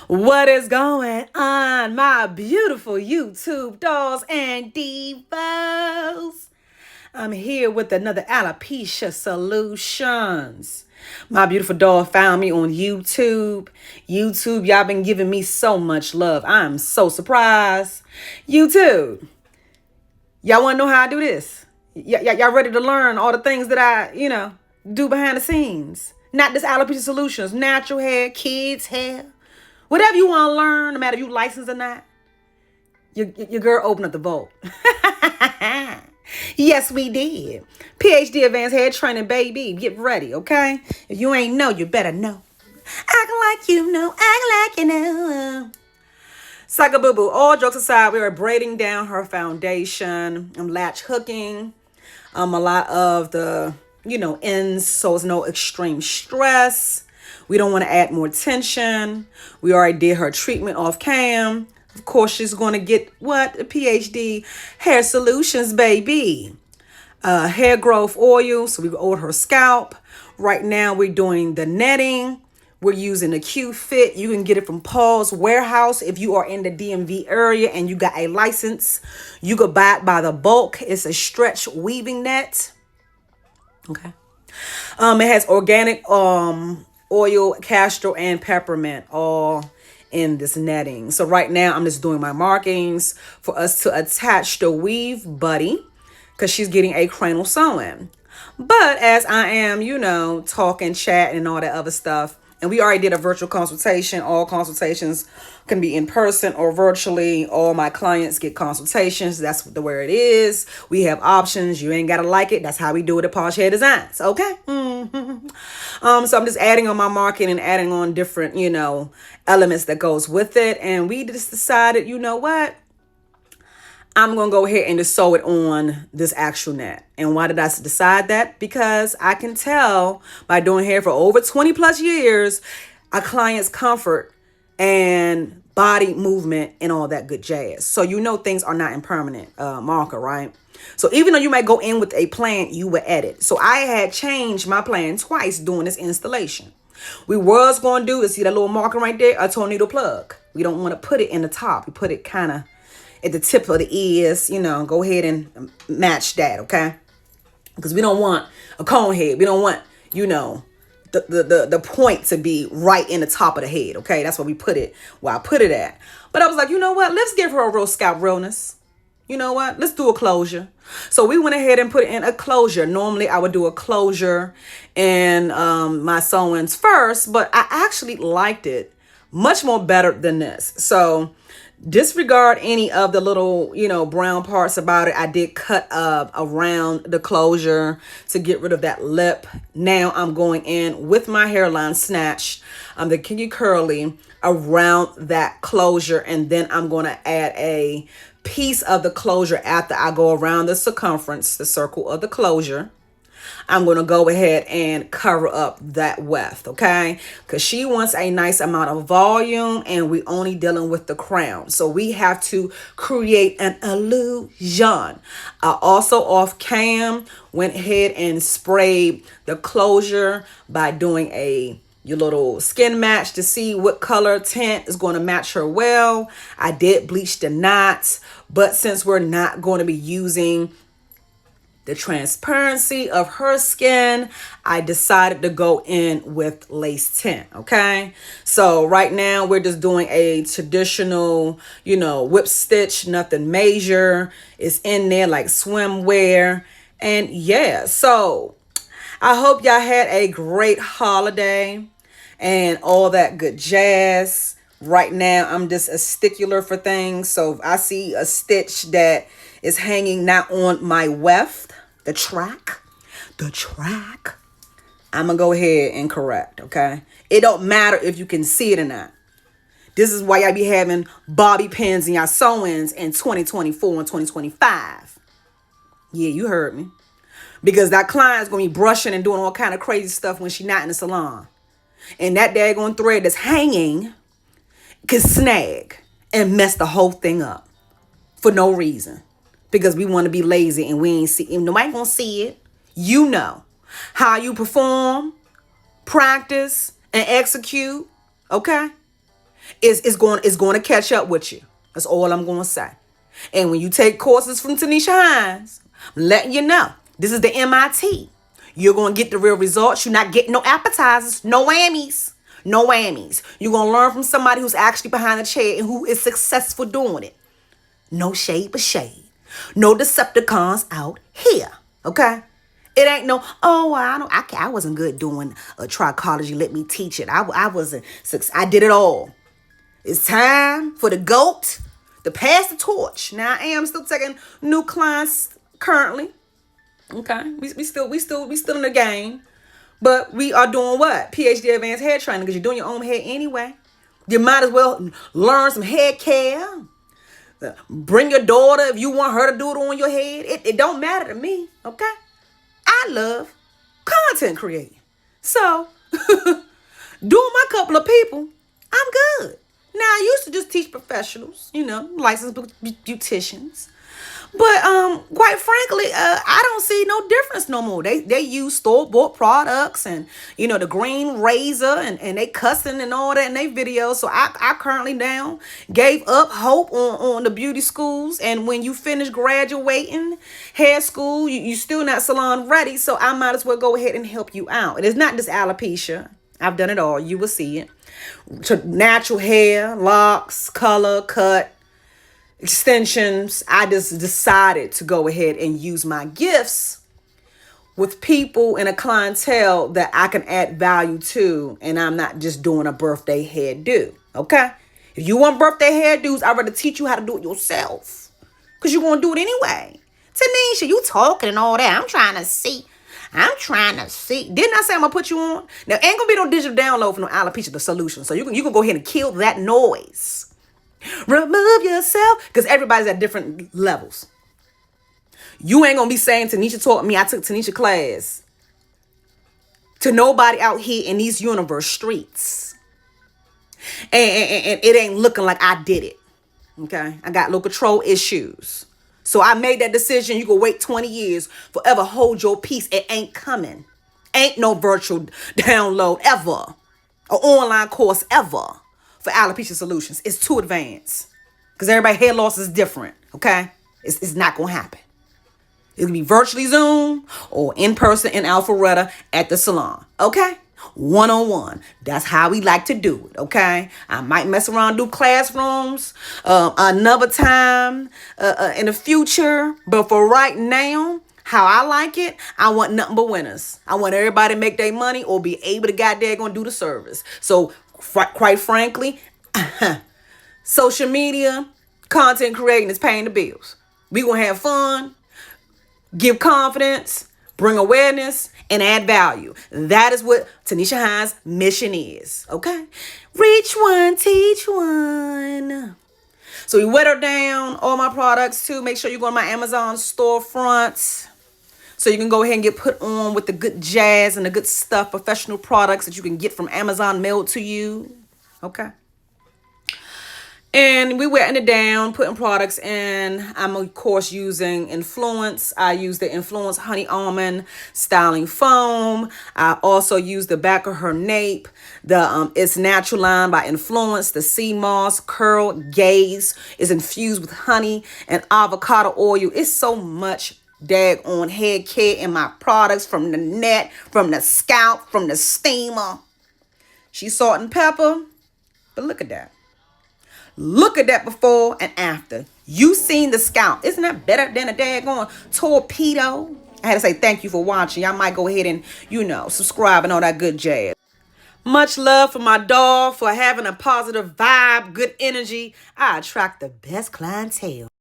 What is going on, my beautiful YouTube dolls and divas? I'm here with another Alopecia Solutions. My beautiful doll found me on YouTube. YouTube, y'all been giving me so much love. I'm so surprised. YouTube, y'all want to know how I do this? Y'all ready to learn all the things that I do behind the scenes? Not this Alopecia Solutions, natural hair, kids' hair. Whatever you want to learn, no matter if you licensed or not, your girl opened up the vault. Yes, we did. PhD advanced hair training, baby. Get ready, okay? If you ain't know, you better know. Act like you know, act like you know. Sucker boo boo. All jokes aside, we are braiding down her foundation. I'm latch hooking. A lot of the ends, so it's no extreme stress. We don't want to add more tension. We already did her treatment off cam. Of course, she's going to get what? A PhD hair solutions, baby. Hair growth oil, so we can oil her scalp. Right now, we're doing the netting. We're using a Q-Fit. You can get it from Paul's Warehouse. If you are in the DMV area and you got a license, you could buy it by the bulk. It's a stretch weaving net. Okay. It has organic oil, castor, and peppermint all in this netting. So right now I'm just doing my markings for us to attach the weave buddy because she's getting a cranial sewing. But as I am, talking, chatting, and all that other stuff, and we already did a virtual consultation. All consultations can be in person or virtually. All my clients get consultations. That's the way it is. We have options. You ain't got to like it. That's how we do it at Posh Hair Designs. Okay? So I'm just adding on my marketing and adding on different, elements that goes with it. And we just decided, you know what? I'm going to go ahead and just sew it on this actual net. And why did I decide that? Because I can tell by doing hair for over 20 plus years, a client's comfort and body movement and all that good jazz. So things are not in permanent marker, right? So even though you might go in with a plan, you will edit. So I had changed my plan twice during this installation. We was going to do, see that little marker right there, a tornado plug. We don't want to put it in the top. We put it kind of at the tip of the ears, go ahead and match that, okay? Because we don't want a cone head. We don't want, the point to be right in the top of the head, okay? That's where we put it, where I put it at. But I was like, you know what? Let's give her a real scalp realness. You know what? Let's do a closure. So we went ahead and put in a closure. Normally, I would do a closure in my sewings first, but I actually liked it much more better than this. So disregard any of the little, brown parts about it. I did cut around the closure to get rid of that lip. Now I'm going in with my hairline snatched, the kinky curly around that closure. And then I'm going to add a piece of the closure after I go around the circumference, the circle of the closure. I'm going to go ahead and cover up that weft, okay? Because she wants a nice amount of volume and we only dealing with the crown. So we have to create an illusion. I also off cam went ahead and sprayed the closure by doing your little skin match to see what color tint is going to match her well. I did bleach the knots, but since we're not going to be using the transparency of her skin, I decided to go in with lace tint, okay? So right now we're just doing a traditional, whip stitch, nothing major. It's in there like swimwear. And yeah, so I hope y'all had a great holiday and all that good jazz. Right now, I'm just a stickler for things. So if I see a stitch that is hanging not on my weft, the track, I'm going to go ahead and correct, okay? It don't matter if you can see it or not. This is why y'all be having bobby pins in y'all sewings in 2024 and 2025. Yeah, you heard me. Because that client's going to be brushing and doing all kind of crazy stuff when she's not in the salon. And that daggone thread that's hanging can snag and mess the whole thing up for no reason. Because we want to be lazy and we ain't see it. Nobody gonna see it. You know how you perform, practice, and execute. Okay? It's going to catch up with you. That's all I'm going to say. And when you take courses from Taneasha Hines, I'm letting you know, this is the MIT. You're going to get the real results. You're not getting no appetizers, no whammies. No whammies. You're going to learn from somebody who's actually behind the chair and who is successful doing it. No shade but shade. No Decepticons out here. Okay? It ain't no, oh, I wasn't good doing trichology. Let me teach it. I wasn't, I did it all. It's time for the GOAT to pass the torch. Now I am still taking new clients currently. Okay, we still in the game, but we are doing what? PhD advanced hair training, because you're doing your own hair anyway. You might as well learn some hair care. Bring your daughter if you want her to do it on your head. It don't matter to me. Okay, I love content creating. So doing my couple of people, I'm good. Now, I used to just teach professionals, licensed beauticians. But quite frankly, I don't see no difference no more. They use store-bought products and, the green razor and they cussing and all that in their videos. So I currently now gave up hope on the beauty schools. And when you finish graduating hair school, you still not salon ready. So I might as well go ahead and help you out. It is not just alopecia. I've done it all. You will see it. Natural hair, locks, color, cut, extensions. I just decided to go ahead and use my gifts with people in a clientele that I can add value to, and I'm not just doing a birthday hairdo. Okay? If you want birthday hairdos, I'd rather teach you how to do it yourself, because you're going to do it anyway. Taneasha, you talking and all that. I'm trying to see. Didn't I say I'm going to put you on? Now, ain't going to be no digital download for no Alopecia the solution. So you can go ahead and kill that noise. Remove yourself, because everybody's at different levels. You ain't going to be saying Taneasha taught me, I took Taneasha class, to nobody out here in these universe streets. And it ain't looking like I did it. Okay? I got low control issues. So I made that decision. You can wait 20 years, forever hold your peace. It ain't coming. Ain't no virtual download ever. Or online course ever for alopecia solutions. It's too advanced. Because everybody's hair loss is different. Okay? It's not going to happen. It can be virtually Zoom or in person in Alpharetta at the salon. Okay? One-on-one. That's how we like to do it. Okay? I might mess around, do classrooms another time in the future. But for right now, how I like it, I want nothing but winners. I want everybody to make their money or be able to goddamn do the service. So quite frankly, social media, content creating is paying the bills. We gonna have fun, give confidence, bring awareness, and add value. That is what Taneasha Hines' mission is. Okay? Reach one, teach one. So we whittle down all my products too. Make sure you go on my Amazon storefront, so you can go ahead and get put on with the good jazz and the good stuff, professional products that you can get from Amazon mailed to you. Okay? And we wetting it down, putting products in. I'm, of course, using Influence. I use the Influence Honey Almond Styling Foam. I also use the back of her nape. The It's Natural line by Influence. The Sea Moss Curl Gaze is infused with honey and avocado oil. It's so much daggone hair care in my products, from the net, from the scalp, from the steamer. She's salt and pepper. But look at that. Look at that before and after. You seen the scalp. Isn't that better than a daggone torpedo? I had to say thank you for watching. Y'all might go ahead and, subscribe and all that good jazz. Much love for my dog, for having a positive vibe, good energy. I attract the best clientele.